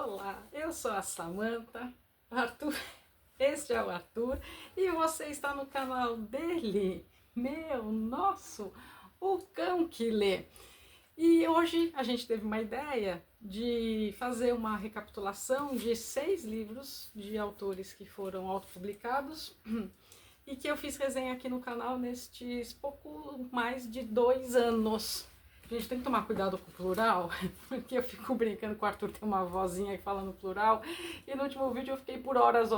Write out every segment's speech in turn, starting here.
Olá, eu sou a Samantha, Arthur, este é o Arthur e você está no canal dele, nosso, o Cão que Lê. E hoje a gente teve uma ideia de fazer uma recapitulação de 6 livros de autores que foram autopublicados e que eu fiz resenha aqui no canal nestes pouco mais de 2 anos. A gente tem que tomar cuidado com o plural, porque eu fico brincando com o Arthur, tem uma vozinha aí falando plural, e no último vídeo eu fiquei por horas,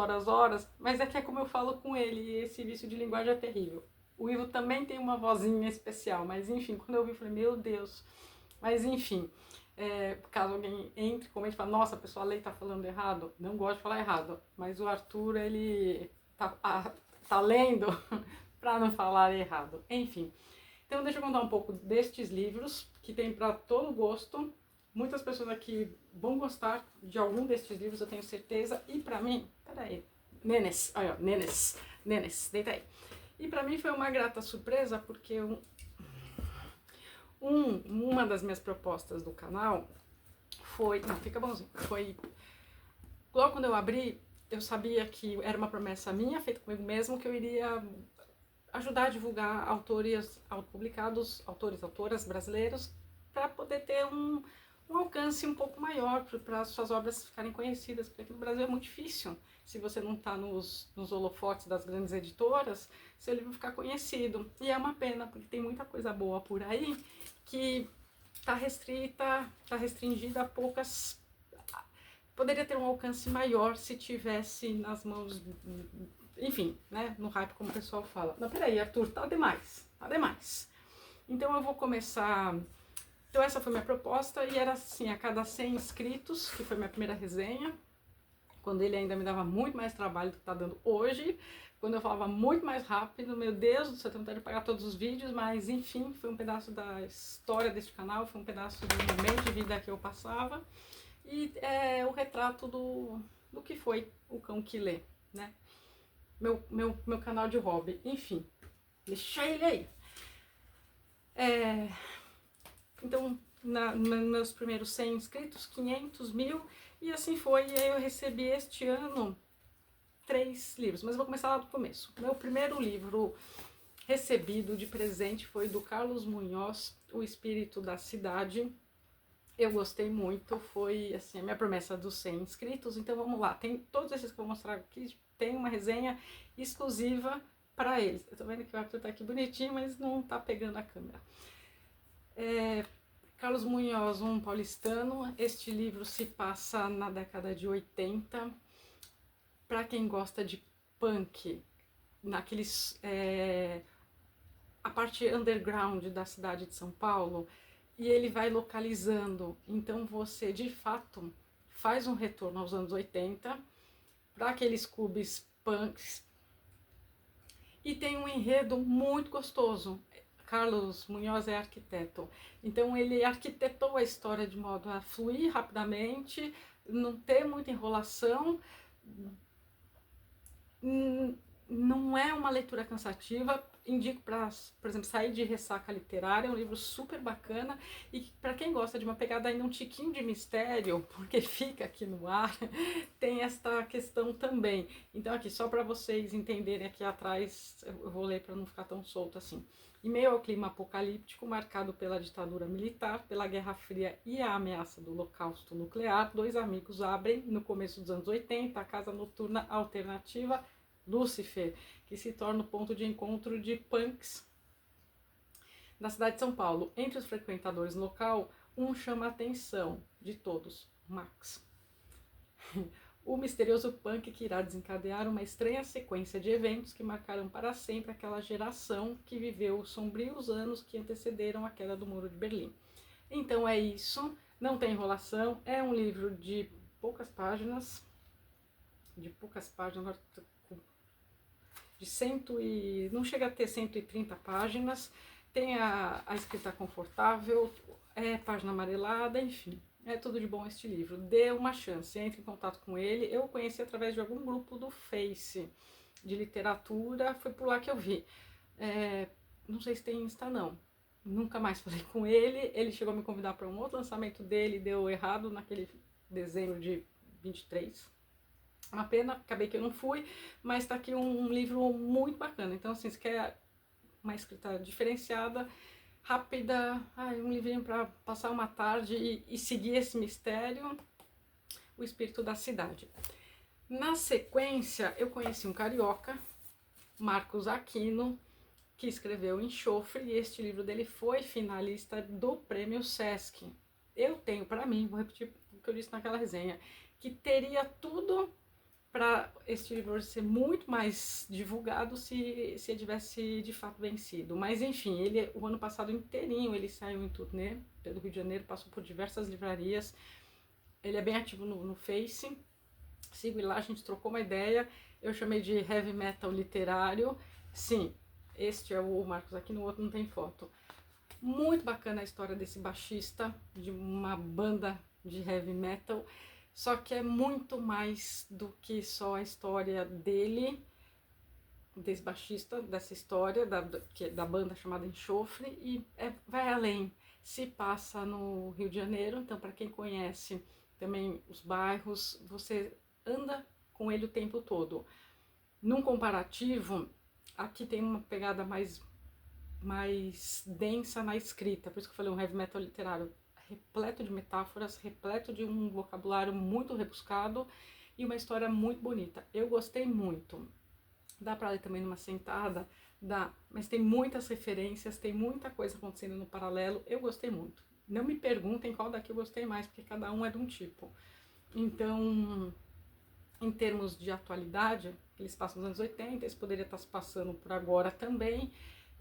mas é que é como eu falo com ele, e esse vício de linguagem é terrível. O Ivo também tem uma vozinha especial, mas enfim, quando eu vi, eu falei, meu Deus. Mas enfim, caso alguém entre, comente e fale, nossa, a pessoa lê tá falando errado, não gosto de falar errado, mas o Arthur, ele tá lendo para não falar errado. Enfim. Então deixa eu contar um pouco destes livros, que tem para todo gosto. Muitas pessoas aqui vão gostar de algum destes livros, eu tenho certeza. E para mim, peraí, Nenes, olha, Nenes, deita aí. E para mim foi uma grata surpresa, porque uma das minhas propostas do canal foi, não, fica bonzinho, foi, logo quando eu abri, eu sabia que era uma promessa minha, feita comigo mesmo, que eu iria ajudar a divulgar autores autopublicados, autoras brasileiros, para poder ter um alcance um pouco maior, para as suas obras ficarem conhecidas, porque aqui no Brasil é muito difícil, se você não está nos holofotes das grandes editoras, seu livro ficar conhecido. E é uma pena, porque tem muita coisa boa por aí que está restrita, está restringida a poucas. Poderia ter um alcance maior se tivesse nas mãos, enfim, né, no hype, como o pessoal fala. Não, peraí, Arthur, tá demais, tá demais. Então eu vou começar. Então essa foi minha proposta, e era assim, a cada 100 inscritos, que foi minha primeira resenha, quando ele ainda me dava muito mais trabalho do que tá dando hoje, quando eu falava muito mais rápido, meu Deus do céu, eu tentando pagar todos os vídeos, mas enfim, foi um pedaço da história deste canal, foi um pedaço do momento de vida que eu passava, e o retrato do que foi o Cão que Lê, né? Meu canal de hobby, enfim, deixa ele aí. Então, meus primeiros 100 inscritos, 500, 1000, e assim foi. E aí eu recebi este ano 3 livros, mas eu vou começar lá do começo. Meu primeiro livro recebido de presente foi do Carlos Munhoz, O Espírito da Cidade. Eu gostei muito, foi assim a minha promessa dos 100 inscritos. Então vamos lá, tem todos esses que eu vou mostrar aqui, tem uma resenha exclusiva para eles. Eu tô vendo que o Arthur tá aqui bonitinho, mas não tá pegando a câmera. Carlos Munhoz, um paulistano. Este livro se passa na década de 80. Para quem gosta de punk, naqueles a parte underground da cidade de São Paulo, e ele vai localizando. Então você, de fato, faz um retorno aos anos 80 para aqueles clubes punks, e tem um enredo muito gostoso. Carlos Munhoz é arquiteto, então ele arquitetou a história de modo a fluir rapidamente, não ter muita enrolação, não é uma leitura cansativa. Indico para, por exemplo, sair de ressaca literária, é um livro super bacana, e para quem gosta de uma pegada ainda um tiquinho de mistério, porque fica aqui no ar, tem esta questão também. Então aqui, só para vocês entenderem, aqui atrás, eu vou ler para não ficar tão solto assim. Em meio ao clima apocalíptico, marcado pela ditadura militar, pela Guerra Fria e a ameaça do holocausto nuclear, 2 amigos abrem, no começo dos anos 80, a casa noturna alternativa Lúcifer, que se torna o ponto de encontro de punks na cidade de São Paulo. Entre os frequentadores no local, um chama a atenção de todos, Max. O misterioso punk que irá desencadear uma estranha sequência de eventos que marcarão para sempre aquela geração que viveu os sombrios anos que antecederam a queda do Muro de Berlim. Então é isso, não tem enrolação, é um livro de poucas páginas, de 100 e não chega a ter 130 páginas, tem a escrita confortável, página amarelada, enfim, é tudo de bom este livro. Dê uma chance, entre em contato com ele. Eu o conheci através de algum grupo do Face de literatura, foi por lá que eu vi. Não sei se tem Insta não, nunca mais falei com ele. Ele chegou a me convidar para um outro lançamento dele, deu errado naquele dezembro de 23. Uma pena, acabei que eu não fui, mas tá aqui um livro muito bacana. Então, assim, se quer uma escrita diferenciada, rápida, um livrinho para passar uma tarde e seguir esse mistério, O Espírito da Cidade. Na sequência, eu conheci um carioca, Marcos Aquino, que escreveu Enxofre, e este livro dele foi finalista do Prêmio Sesc. Eu tenho para mim, vou repetir o que eu disse naquela resenha, que teria tudo para este livro ser muito mais divulgado se ele tivesse de fato vencido. Mas enfim, ele o ano passado inteirinho ele saiu em turnê pelo Rio de Janeiro, passou por diversas livrarias. Ele é bem ativo no Face. Sigo ele lá, a gente trocou uma ideia. Eu chamei de heavy metal literário. Sim, este é o Marcos, aqui no outro não tem foto. Muito bacana a história desse baixista de uma banda de heavy metal. Só que é muito mais do que só a história dele, desse baixista, dessa história da banda chamada Enxofre, e vai além. Se passa no Rio de Janeiro, então para quem conhece também os bairros, você anda com ele o tempo todo. Num comparativo, aqui tem uma pegada mais densa na escrita, por isso que eu falei um heavy metal literário, repleto de metáforas, repleto de um vocabulário muito rebuscado e uma história muito bonita. Eu gostei muito. Dá para ler também numa sentada? Dá, mas tem muitas referências, tem muita coisa acontecendo no paralelo, eu gostei muito. Não me perguntem qual daqui eu gostei mais, porque cada um é de um tipo. Então, em termos de atualidade, eles passam nos anos 80, eles poderiam estar se passando por agora também,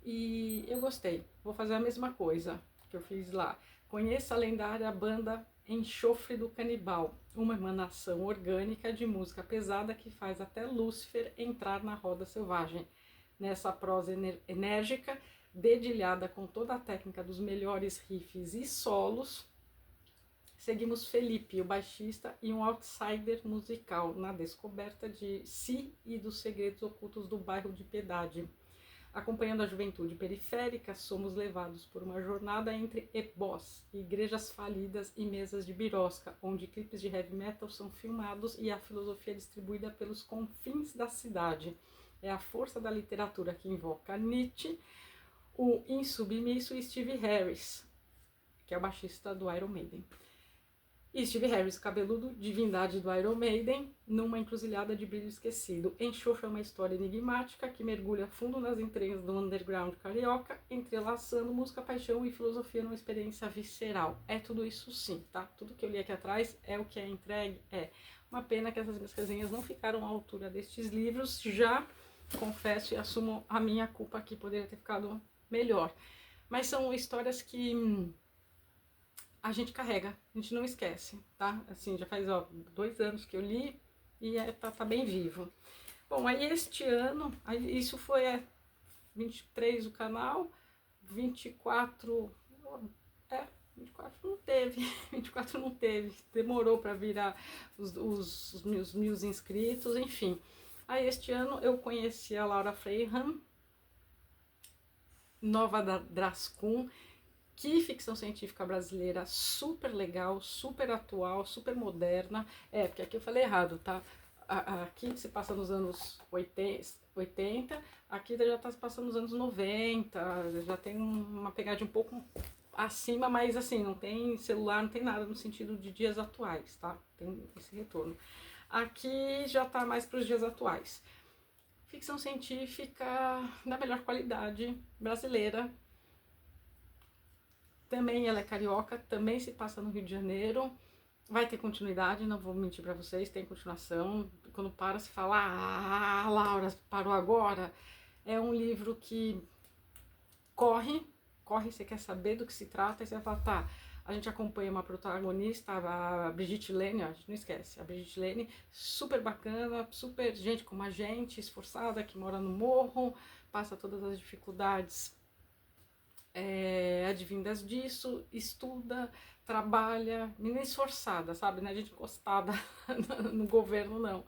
e eu gostei. Vou fazer a mesma coisa que eu fiz lá. Conheça a lendária banda Enxofre do Canibal, uma emanação orgânica de música pesada que faz até Lúcifer entrar na roda selvagem. Nessa prosa enérgica, dedilhada com toda a técnica dos melhores riffs e solos, seguimos Felipe, o baixista e um outsider musical, na descoberta de si e dos segredos ocultos do bairro de Piedade. Acompanhando a juventude periférica, somos levados por uma jornada entre ebós, igrejas falidas e mesas de birosca, onde clipes de heavy metal são filmados e a filosofia é distribuída pelos confins da cidade. É a força da literatura que invoca Nietzsche, o insubmisso Steve Harris, que é o baixista do Iron Maiden. E Steve Harris, cabeludo, divindade do Iron Maiden, numa encruzilhada de brilho esquecido. Enxofre é uma história enigmática que mergulha fundo nas entranhas do underground carioca, entrelaçando música, paixão e filosofia numa experiência visceral. É tudo isso sim, tá? Tudo que eu li aqui atrás é o que é entregue. É uma pena que essas minhas resenhas não ficaram à altura destes livros. Já confesso e assumo a minha culpa aqui, poderia ter ficado melhor. Mas são histórias que a gente carrega, a gente não esquece, tá? Assim, já faz 2 anos que eu li e tá bem vivo. Bom, aí este ano, isso foi 23 o canal, 24, 24 não teve, 24 não teve, demorou para virar os mil inscritos, enfim. Aí este ano eu conheci a Laura Freihan, nova da Drascun. Que ficção científica brasileira super legal, super atual, super moderna. Porque aqui eu falei errado, tá? Aqui se passa nos anos 80, aqui já tá se passando nos anos 90, já tem uma pegada um pouco acima, mas assim, não tem celular, não tem nada no sentido de dias atuais, tá? Tem esse retorno. Aqui já tá mais para os dias atuais. Ficção científica da melhor qualidade brasileira. Também ela é carioca, também se passa no Rio de Janeiro. Vai ter continuidade, não vou mentir pra vocês, tem continuação. Quando para, se fala, Laura, parou agora. É um livro que corre, você quer saber do que se trata, e você vai falar, tá, a gente acompanha uma protagonista, a Brigitte Lane, a gente não esquece, a Brigitte Lane, super bacana, super gente como a gente, esforçada, que mora no morro, passa todas as dificuldades advindas disso, estuda, trabalha, menina esforçada, sabe, não é gente encostada no governo, não.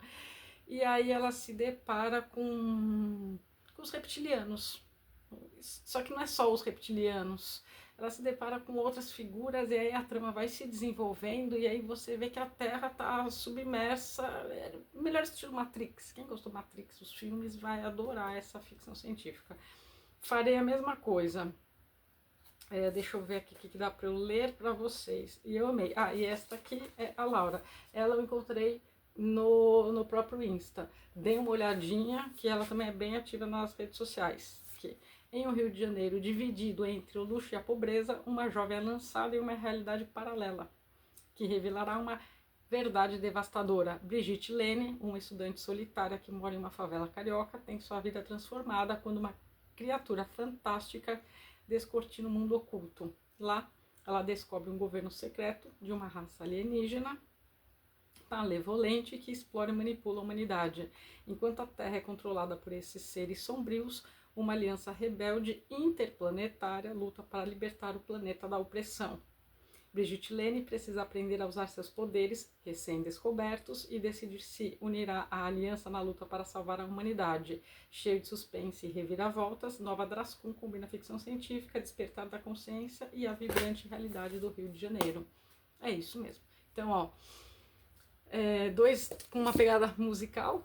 E aí ela se depara com os reptilianos, só que não é só os reptilianos, ela se depara com outras figuras e aí a trama vai se desenvolvendo e aí você vê que a Terra está submersa. É o melhor estilo Matrix. Quem gostou do Matrix, os filmes, vai adorar essa ficção científica. Farei a mesma coisa. Deixa eu ver aqui o que dá para eu ler para vocês. E eu amei. E esta aqui é a Laura. Ela eu encontrei no próprio Insta. Dei uma olhadinha, que ela também é bem ativa nas redes sociais. Aqui. Em um Rio de Janeiro dividido entre o luxo e a pobreza, uma jovem é lançada em uma realidade paralela, que revelará uma verdade devastadora. Brigitte Lene, uma estudante solitária que mora em uma favela carioca, tem sua vida transformada quando uma criatura fantástica descortina o mundo oculto. Lá, ela descobre um governo secreto de uma raça alienígena malevolente que explora e manipula a humanidade. Enquanto a Terra é controlada por esses seres sombrios, uma aliança rebelde interplanetária luta para libertar o planeta da opressão. Brigitte Lene precisa aprender a usar seus poderes recém-descobertos e decidir se unirá à aliança na luta para salvar a humanidade. Cheio de suspense e reviravoltas, Nova Drascun combina ficção científica, despertar da consciência e a vibrante realidade do Rio de Janeiro. É isso mesmo. Então, ó, dois com uma pegada musical,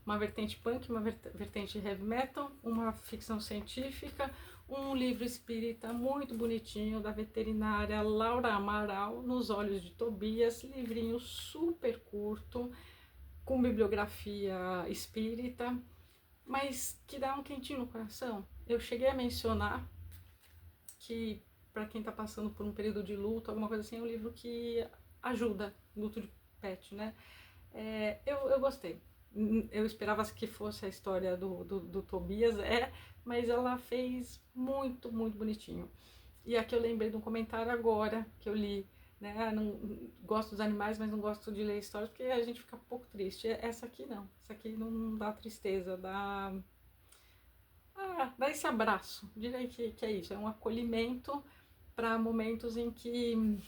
uma vertente punk, uma vertente heavy metal, uma ficção científica, um livro espírita muito bonitinho da veterinária Laura Amaral, Nos Olhos de Tobias, livrinho super curto, com bibliografia espírita, mas que dá um quentinho no coração. Eu cheguei a mencionar que, para quem está passando por um período de luto, alguma coisa assim, é um livro que ajuda, luto de pet, né? Eu gostei. Eu esperava que fosse a história do Tobias, mas ela fez muito, muito bonitinho. E aqui eu lembrei de um comentário agora que eu li, né? Não gosto dos animais, mas não gosto de ler histórias porque a gente fica um pouco triste. Essa aqui não, essa aqui não dá tristeza, dá esse abraço. Direi que é isso, é um acolhimento para momentos em que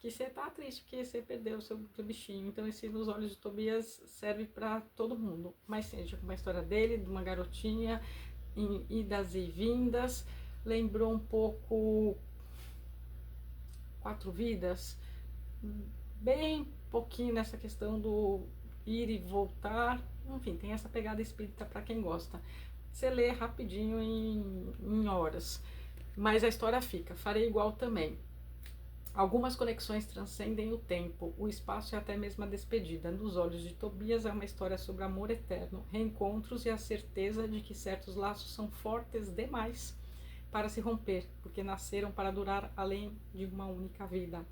você tá triste porque você perdeu o seu bichinho. Então esse Nos Olhos de Tobias serve para todo mundo. Mas sim, tipo uma história dele, de uma garotinha, em idas e vindas. Lembrou um pouco Quatro Vidas, bem pouquinho nessa questão do ir e voltar. Enfim, tem essa pegada espírita para quem gosta. Você lê rapidinho em horas, mas a história fica. Farei igual também. Algumas conexões transcendem o tempo, o espaço e até mesmo a despedida. Nos Olhos de Tobias é uma história sobre amor eterno, reencontros e a certeza de que certos laços são fortes demais para se romper, porque nasceram para durar além de uma única vida.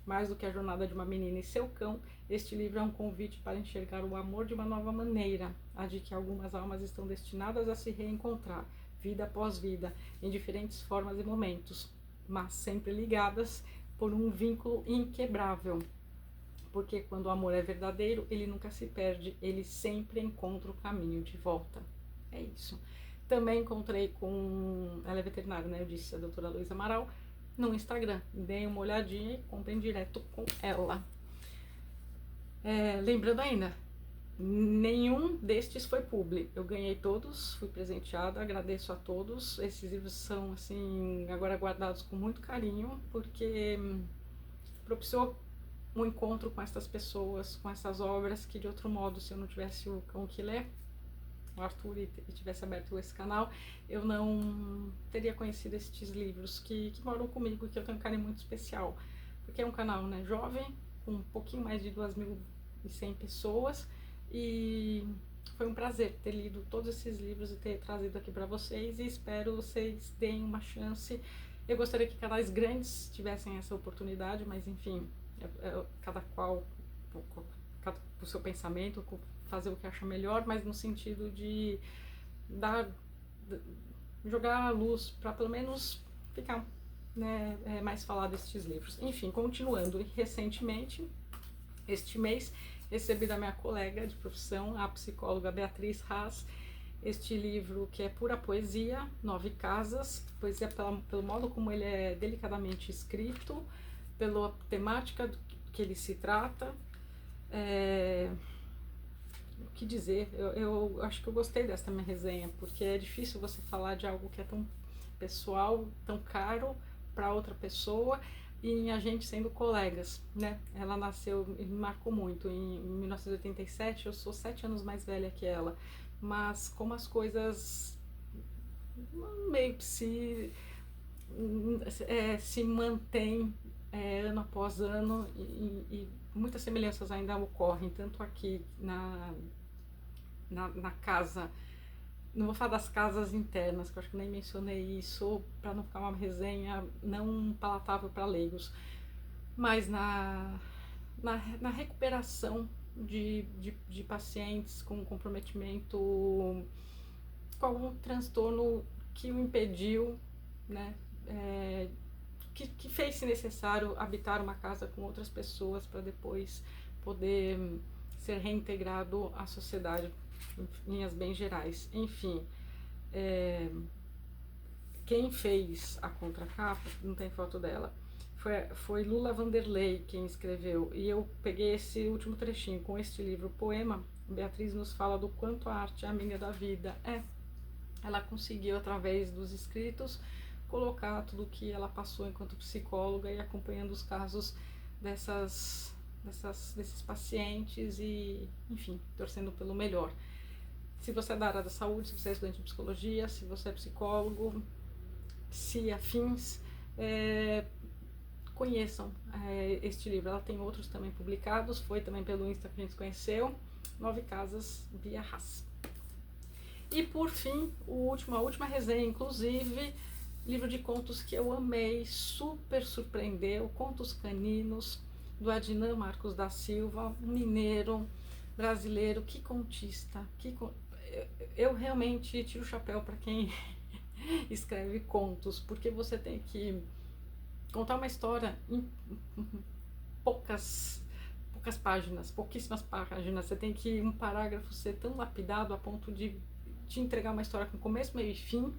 Mais do que a jornada de uma menina e seu cão, este livro é um convite para enxergar o amor de uma nova maneira, a de que algumas almas estão destinadas a se reencontrar, vida após vida, em diferentes formas e momentos, mas sempre ligadas por um vínculo inquebrável, porque quando o amor é verdadeiro, ele nunca se perde, ele sempre encontra o caminho de volta. É isso. Também encontrei com... Ela é veterinária, né? Eu disse, a doutora Luísa Amaral, no Instagram. Deem uma olhadinha e comprem direto com ela. Lembrando ainda, nenhum destes foi publi. Eu ganhei todos, fui presenteada, agradeço a todos. Esses livros são, assim, agora guardados com muito carinho, porque propiciou um encontro com essas pessoas, com essas obras, que de outro modo, se eu não tivesse o cão que lê, o Arthur, e tivesse aberto esse canal, eu não teria conhecido estes livros que moram comigo, que eu tenho um carinho muito especial. Porque é um canal, né, jovem, com um pouquinho mais de 2.100 pessoas, e foi um prazer ter lido todos esses livros e ter trazido aqui para vocês, e espero vocês deem uma chance. Eu gostaria que canais grandes tivessem essa oportunidade, mas enfim, cada qual o seu pensamento, fazer o que acha melhor, mas no sentido de jogar a luz para pelo menos ficar, né, mais falado estes livros. Enfim, continuando, recentemente, este mês, recebi da minha colega de profissão, a psicóloga Beatriz Haas, este livro que é pura poesia, 9 casas, poesia pelo modo como ele é delicadamente escrito, pela temática que ele se trata. O que dizer? Eu acho que eu gostei dessa minha resenha, porque é difícil você falar de algo que é tão pessoal, tão caro, para outra pessoa e em a gente sendo colegas, né? Ela nasceu e me marcou muito em 1987, eu sou 7 anos mais velha que ela, mas como as coisas meio que se mantêm ano após ano e muitas semelhanças ainda ocorrem, tanto aqui na casa. Não vou falar das casas internas, que eu acho que nem mencionei isso, para não ficar uma resenha não palatável para leigos, mas na recuperação de pacientes com comprometimento, com algum transtorno que o impediu, né, que fez-se necessário habitar uma casa com outras pessoas para depois poder ser reintegrado à sociedade, em linhas bem gerais. Enfim, quem fez a contracapa, não tem foto dela, foi Lula Vanderlei quem escreveu, e eu peguei esse último trechinho com este livro, Poema. Beatriz nos fala do quanto a arte é amiga da vida. Ela conseguiu, através dos escritos, colocar tudo o que ela passou enquanto psicóloga e acompanhando os casos desses pacientes e, enfim, torcendo pelo melhor. Se você é da área da saúde, se você é estudante de psicologia, se você é psicólogo, se afins, conheçam este livro. Ela tem outros também publicados, foi também pelo Insta que a gente se conheceu, 9 Casas via Haas. E por fim, a última resenha, inclusive, livro de contos que eu amei, super surpreendeu, Contos Caninos, do Adnan Marcos da Silva, um mineiro brasileiro, que contista, eu realmente tiro o chapéu para quem escreve contos, porque você tem que contar uma história em poucas páginas, pouquíssimas páginas. Você tem que um parágrafo ser tão lapidado a ponto de te entregar uma história com começo, meio e fim,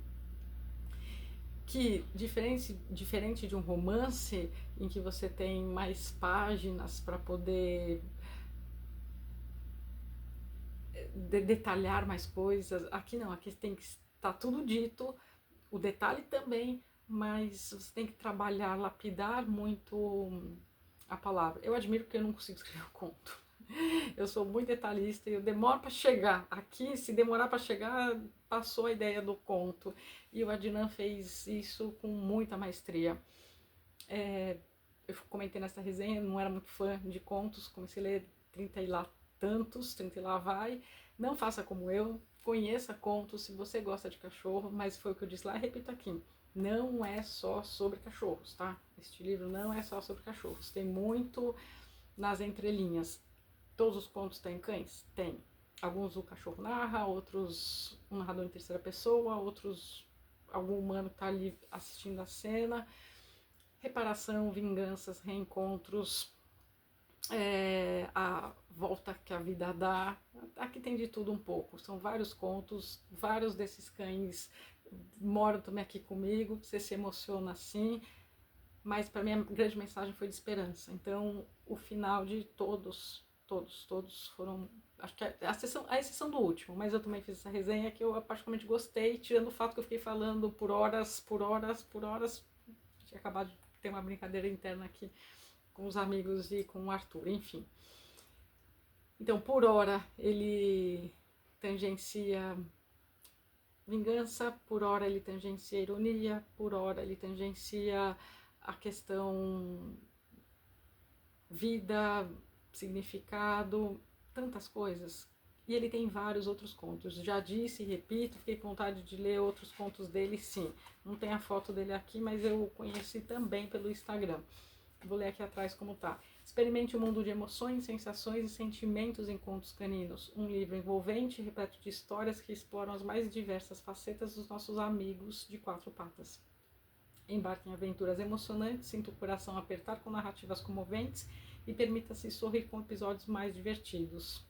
que diferente de um romance em que você tem mais páginas para poder detalhar mais coisas, aqui não, aqui tem que estar tudo dito, o detalhe também, mas você tem que trabalhar, lapidar muito a palavra. Eu admiro porque eu não consigo escrever um conto. Eu sou muito detalhista e eu demoro para chegar. Aqui, se demorar para chegar, passou a ideia do conto. E o Adnan fez isso com muita maestria. Eu comentei nessa resenha, não era muito fã de contos, comecei a ler 30 e lá tantos, 30 e lá vai. Não faça como eu, conheça contos se você gosta de cachorro, mas foi o que eu disse lá e repito aqui. Não é só sobre cachorros, tá? Este livro não é só sobre cachorros, tem muito nas entrelinhas. Todos os contos têm cães? Tem. Alguns o cachorro narra, outros um narrador em terceira pessoa, outros algum humano que está ali assistindo a cena. Reparação, vinganças, reencontros, a volta que a vida dá. Aqui tem de tudo um pouco. São vários contos, vários desses cães moram também aqui comigo, você se emociona assim, mas para mim a grande mensagem foi de esperança. Então, o final de todos foram, acho que a exceção do último, mas eu também fiz essa resenha que eu particularmente gostei, tirando o fato que eu fiquei falando por horas, tinha acabado de ter uma brincadeira interna aqui com os amigos e com o Arthur, enfim. Então, por hora, ele tangencia vingança, por hora ele tangencia ironia, por hora ele tangencia a questão vida, significado, tantas coisas. E ele tem vários outros contos. Já disse e repito, fiquei com vontade de ler outros contos dele, sim. Não tem a foto dele aqui, mas eu o conheci também pelo Instagram. Vou ler aqui atrás como tá. Experimente o mundo de emoções, sensações e sentimentos em Contos Caninos. Um livro envolvente, repleto de histórias que exploram as mais diversas facetas dos nossos amigos de 4 patas. Embarque em aventuras emocionantes, sinta o coração apertar com narrativas comoventes e permita-se sorrir com episódios mais divertidos.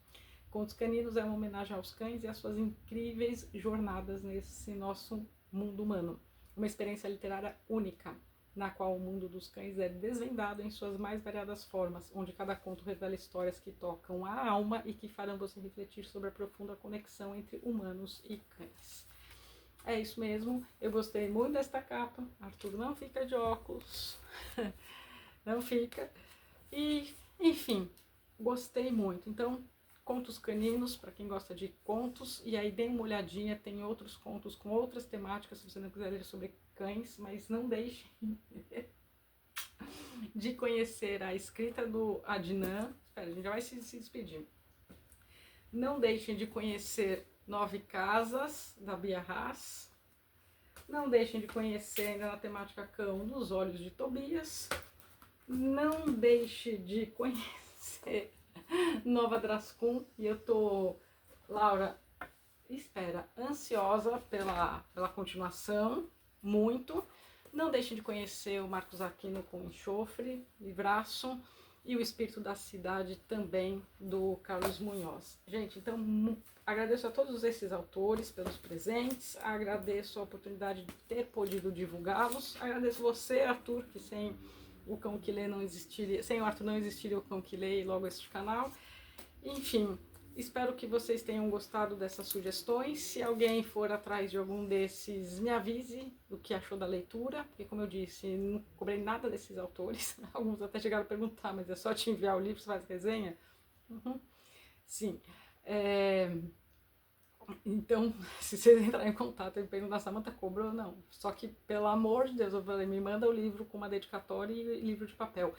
Contos Caninos é uma homenagem aos cães e às suas incríveis jornadas nesse nosso mundo humano. Uma experiência literária única, na qual o mundo dos cães é desvendado em suas mais variadas formas, onde cada conto revela histórias que tocam a alma e que farão você refletir sobre a profunda conexão entre humanos e cães. É isso mesmo, eu gostei muito desta capa. Arthur não fica de óculos, não fica. E, enfim, gostei muito. Então, contos caninos, para quem gosta de contos, e aí dê uma olhadinha, tem outros contos com outras temáticas, se você não quiser ler sobre cães, mas não deixem de conhecer a escrita do Adnan. Espera, a gente já vai se despedir. Não deixem de conhecer 9 Casas, da Bia Haas. Não deixem de conhecer, ainda na temática cão, Dos Olhos de Tobias. Não deixe de conhecer Nova Drascun. E eu tô, Laura, espera, ansiosa pela continuação, muito. Não deixem de conhecer o Marcos Aquino com Enxofre, livraço. E o Espírito da Cidade também, do Carlos Munhoz. Gente, então agradeço a todos esses autores pelos presentes, agradeço a oportunidade de ter podido divulgá-los, agradeço você, Arthur, que sem o Cão que Lê não existiria, sem o Arthur não existiria o Cão que Lê e logo este canal. Enfim, espero que vocês tenham gostado dessas sugestões. Se alguém for atrás de algum desses, me avise do que achou da leitura, porque como eu disse, não cobrei nada desses autores. Alguns até chegaram a perguntar, mas é só te enviar o livro, você faz resenha? Uhum. Sim. Então, se vocês entrarem em contato e perguntar, Samanta cobrou ou não. Só que, pelo amor de Deus, eu falei, me manda o livro com uma dedicatória e livro de papel.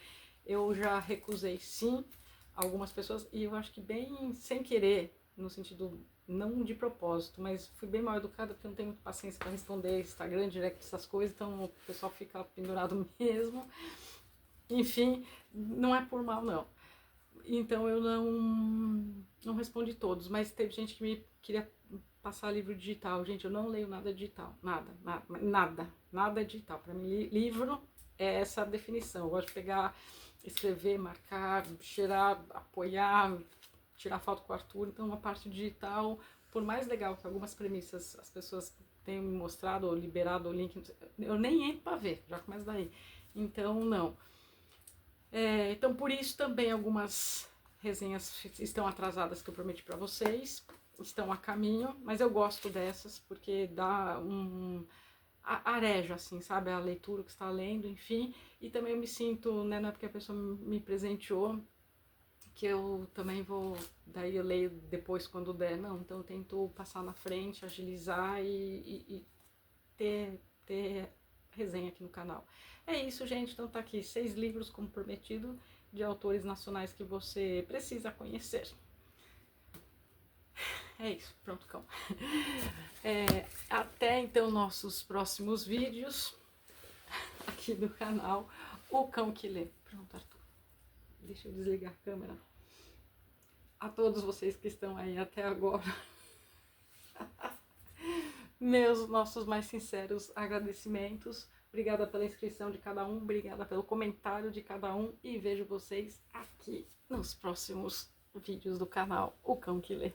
Eu já recusei, sim, algumas pessoas, e eu acho que bem sem querer, no sentido não de propósito, mas fui bem mal educada porque eu não tenho muita paciência para responder Instagram, direct, essas coisas, então o pessoal fica pendurado mesmo. Enfim, não é por mal, não. Então eu não respondi todos, mas teve gente que me queria passar livro digital. Gente, eu não leio nada digital, nada digital. Para mim, livro é essa definição. Eu gosto de pegar, escrever, marcar, cheirar, apoiar, tirar foto com o Arthur. Então, uma parte digital, por mais legal que algumas premissas as pessoas tenham me mostrado ou liberado o link, eu nem entro para ver, já começa daí. Então, não. Então, por isso também algumas resenhas estão atrasadas que eu prometi para vocês, estão a caminho, mas eu gosto dessas porque dá areja, assim, sabe, a leitura que está lendo, enfim, e também eu me sinto, né, não é porque a pessoa me presenteou, que eu também vou, daí eu leio depois quando der, não, então eu tento passar na frente, agilizar e ter resenha aqui no canal. É isso, gente, então tá aqui 6 livros, como prometido, de autores nacionais que você precisa conhecer. É isso, pronto, cão. Até então nossos próximos vídeos aqui do canal, O Cão que Lê. Pronto, Arthur, deixa eu desligar a câmera. A todos vocês que estão aí até agora, nossos mais sinceros agradecimentos. Obrigada pela inscrição de cada um, obrigada pelo comentário de cada um e vejo vocês aqui nos próximos vídeos do canal O Cão que Lê.